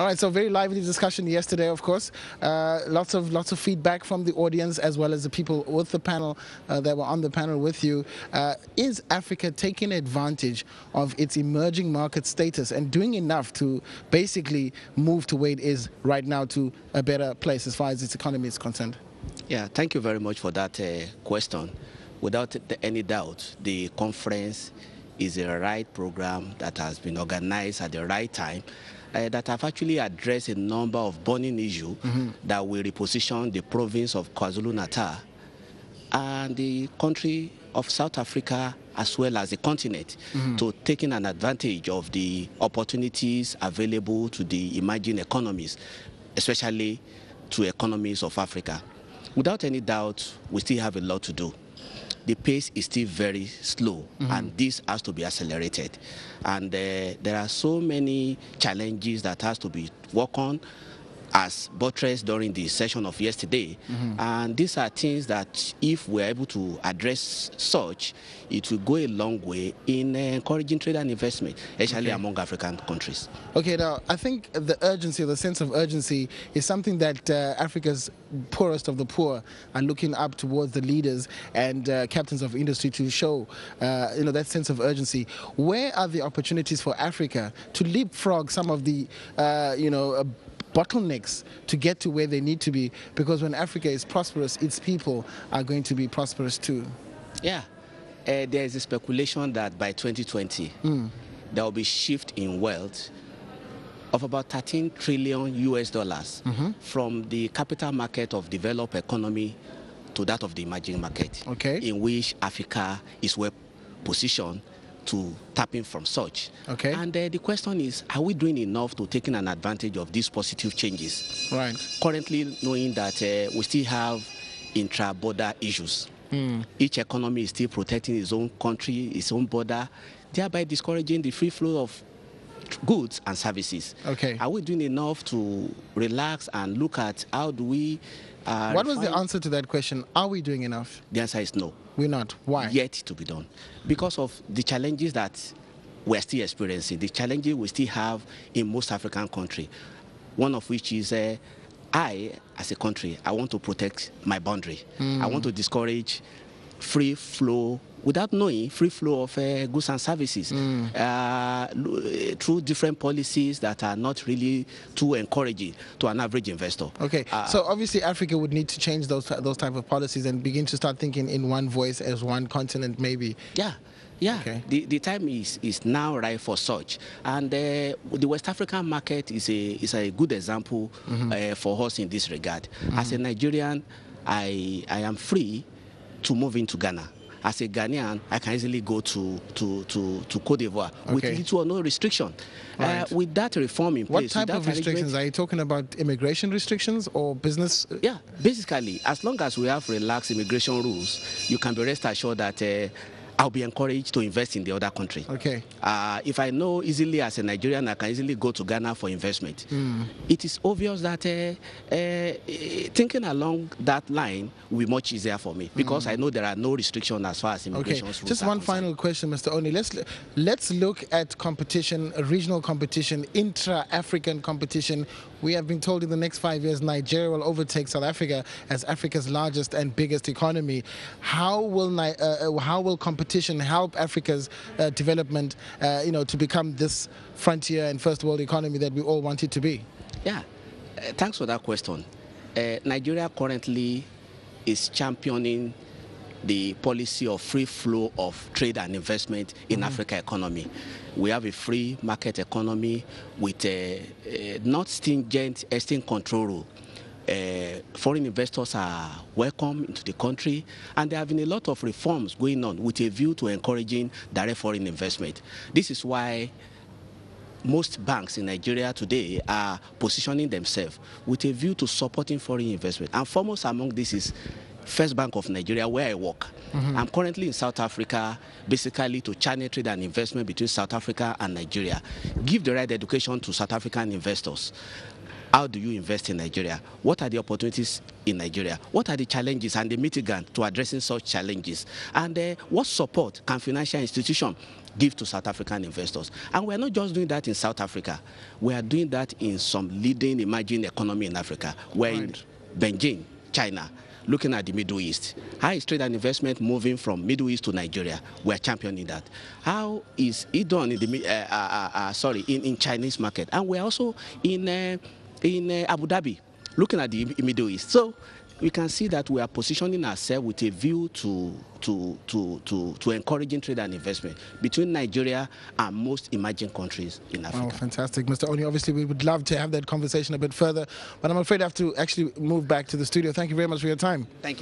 All right, so very lively discussion yesterday, of course. Lots of feedback from the audience as well as the people with the panel that were on the panel with you. Is Africa taking advantage of its emerging market status and doing enough to basically move to where it is right now to a better place as far as its economy is concerned? Yeah, thank you very much for that question. Without any doubt, the conference is the right program that has been organized at the right time, that have actually addressed a number of burning issues that will reposition the province of KwaZulu-Natal and the country of South Africa as well as the continent to taking an advantage of the opportunities available to the emerging economies, especially to economies of Africa. Without any doubt, we still have a lot to do. The pace is still very slow, and this has to be accelerated. And there are so many challenges that has to be worked on, as buttressed during the session of yesterday. And these are things that if we're able to address such, it will go a long way in encouraging trade and investment, especially among African countries. Okay, now I think the urgency, the sense of urgency is something that Africa's poorest of the poor are looking up towards the leaders and captains of industry to show that sense of urgency. Where are the opportunities for Africa to leapfrog some of the bottlenecks to get to where they need to be? Because when Africa is prosperous, its people are going to be prosperous too. Yeah, there is a speculation that by 2020 there will be shift in wealth of about 13 trillion US dollars from the capital market of developed economy to that of the emerging market, in which Africa is well positioned to tapping from such. And the question is, are we doing enough to taking an advantage of these positive changes? Right. Currently, knowing that we still have intra-border issues. Each economy is still protecting its own country, its own border, thereby discouraging the free flow of goods and services. Are we doing enough to relax and look at how do we what was the answer to that question? Are we doing enough? The answer is no. We're not. Why? Yet to be done. Because of the challenges that we're still experiencing, the challenges we still have in most African countries, one of which is I, as a country, I want to protect my boundary. I want to discourage free flow, without knowing, free flow of goods and services through different policies that are not really too encouraging to an average investor. So obviously Africa would need to change those type of policies and begin to start thinking in one voice as one continent, maybe. The time is now right for such, and the West African market is a good example for us in this regard. As a Nigerian, I am free to move into Ghana. As a Ghanaian, I can easily go to Cote d'Ivoire with little or no restriction. With that reform in place. What type of restrictions? Are you talking about immigration restrictions or business? Yeah, basically, as long as we have relaxed immigration rules, you can be rest assured that I'll be encouraged to invest in the other country. If I know easily as a Nigerian, I can easily go to Ghana for investment. It is obvious that thinking along that line will be much easier for me because I know there are no restrictions as far as immigration rules. Just one final question, Mr. Oni. Let's look at competition, regional competition, intra-African competition. We have been told in the next 5 years Nigeria will overtake South Africa as Africa's largest and biggest economy. How will competition help Africa's development, to become this frontier and first world economy that we all want it to be? Yeah, thanks for that question. Nigeria currently is championing the policy of free flow of trade and investment in Africa economy. We have a free market economy with a not stringent exchange control rule. Foreign investors are welcome into the country, and there have been a lot of reforms going on with a view to encouraging direct foreign investment. This is why most banks in Nigeria today are positioning themselves with a view to supporting foreign investment. And foremost among this is First Bank of Nigeria, where I work. I'm currently in South Africa, basically to channel trade and investment between South Africa and Nigeria, give the right education to South African investors. How do you invest in Nigeria? What are the opportunities in Nigeria? What are the challenges and the mitigant to addressing such challenges? And what support can financial institutions give to South African investors? And we're not just doing that in South Africa. We are doing that in some leading emerging economy in Africa. We're in Beijing, China, looking at the Middle East. How is trade and investment moving from Middle East to Nigeria? We're championing that. How is it done in the in Chinese market? And we're also in Abu Dhabi, looking at the Middle East. So we can see that we are positioning ourselves with a view to encouraging trade and investment between Nigeria and most emerging countries in Africa. Oh, fantastic. Mr. Oni, obviously we would love to have that conversation a bit further, but I'm afraid I have to actually move back to the studio. Thank you very much for your time. Thank you.